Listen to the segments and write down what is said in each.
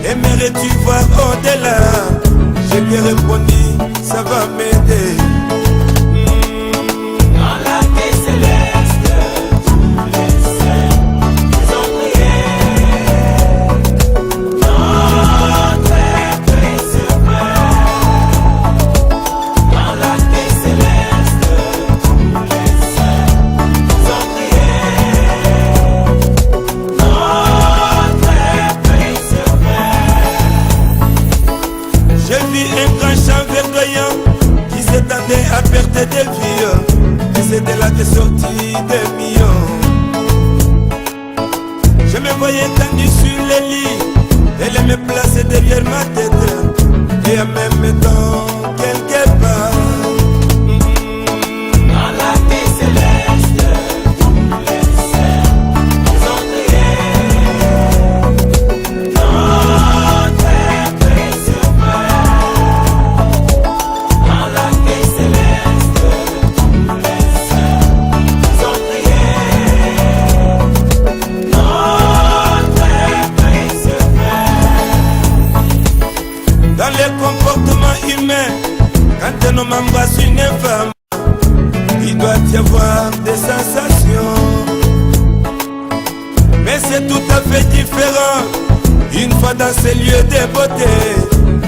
Aimerais-tu voir au-delà? Je lui ai répondu, ça va m'aider. Dans la paix céleste, tous les saints, ils ont prié. Notre précieux Père. Dans la paix céleste, tous les saints, ils ont prié. Notre précieux Père. J'ai vu un grand champ verdoyant qui s'étendait à perte de vue, et c'était là qu'est sorti des millions. Je me voyais tendu sur les lits, elle me plaçait derrière ma tête, et en même temps quelque part. Dans la paix céleste, tous les saints, ils ont prié. Notre précieux Père. Dans la paix céleste, tous les saints, ils ont prié. Notre précieux Père. Dans le comportement humain, quand un homme embrasse une femme, il doit y avoir des sensations. Mais c'est tout à fait différent. Une fois dans ces lieux de beauté,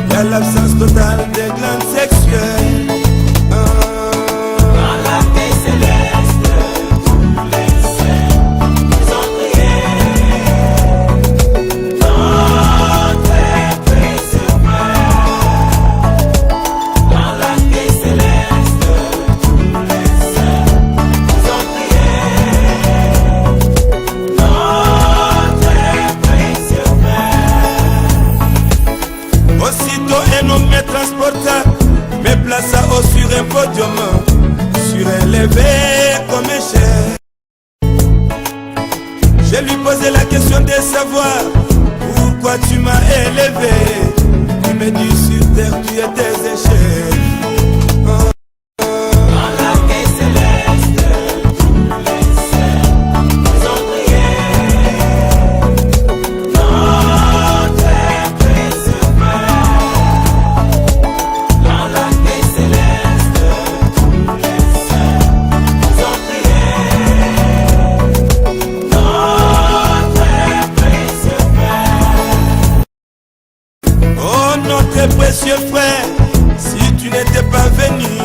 il y a l'absence totale de glandes sexuelles. Dans la paix céleste, tous les saints, ils ont prié. Notre précieux Père. Dans la paix céleste, tous les saints, ils ont prié. Notre précieux Père. Aussitôt un homme me transporta, me plaça haut sur un podium, surélevé comme un chef. Je lui posai la question de savoir pourquoi tu m'as élevé. Il me dit sur terre tu étais un chef. Dans la paix céleste, tous les saints, ils ont prié. Notre précieux Père. Dans la paix céleste, tous les saints, ils ont prié. Notre précieux Père. Oh notre précieux frère, si tu n'étais pas venu,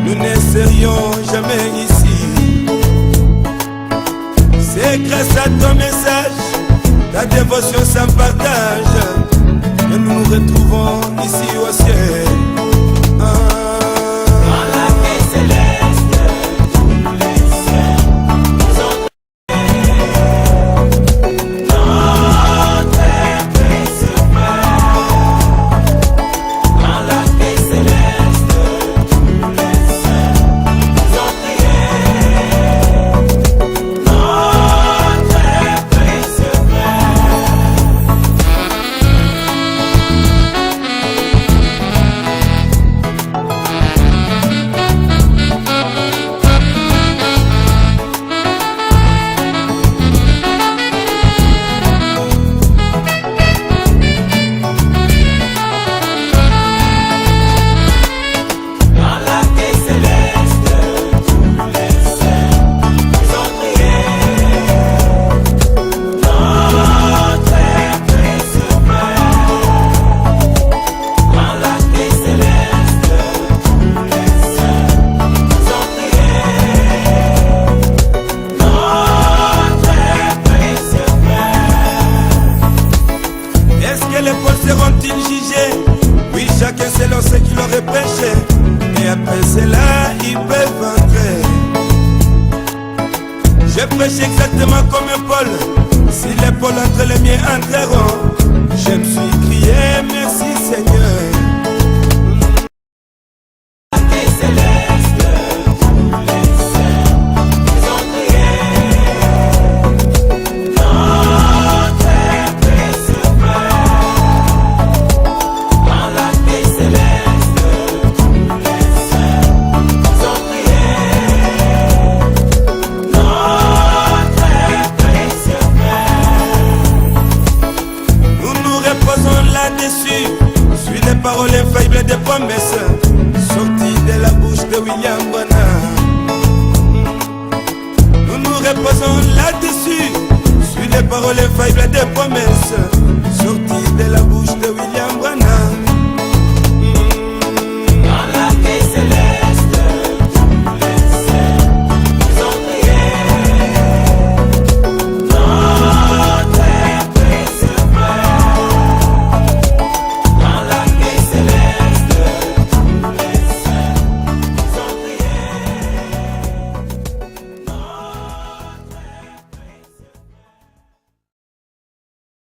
nous ne serions jamais ici. C'est grâce à ton message, ta dévotion sans partage, que nous nous retrouvons ici au ciel. Dans la paix céleste, tous les saints, ils ont prié. Notre précieux Père. Dans la paix céleste, tous les saints, ils ont prié. Notre précieux Père. réfléchis exactement comme un Paul. Si l'épaule entre les miens entreront, je me suis crié merci Seigneur. Armée céleste, tous les saints, ils ont crié. Notre précieux frère. Dans l'armée céleste, tous les saints, ils ont crié. Notre précieux frère. Nous nous reposons là-dessus, sur les paroles infaillibles des promesses sorties de la bouche de William Branham. Nous nous reposons là-dessus, sur les paroles infaillibles des promesses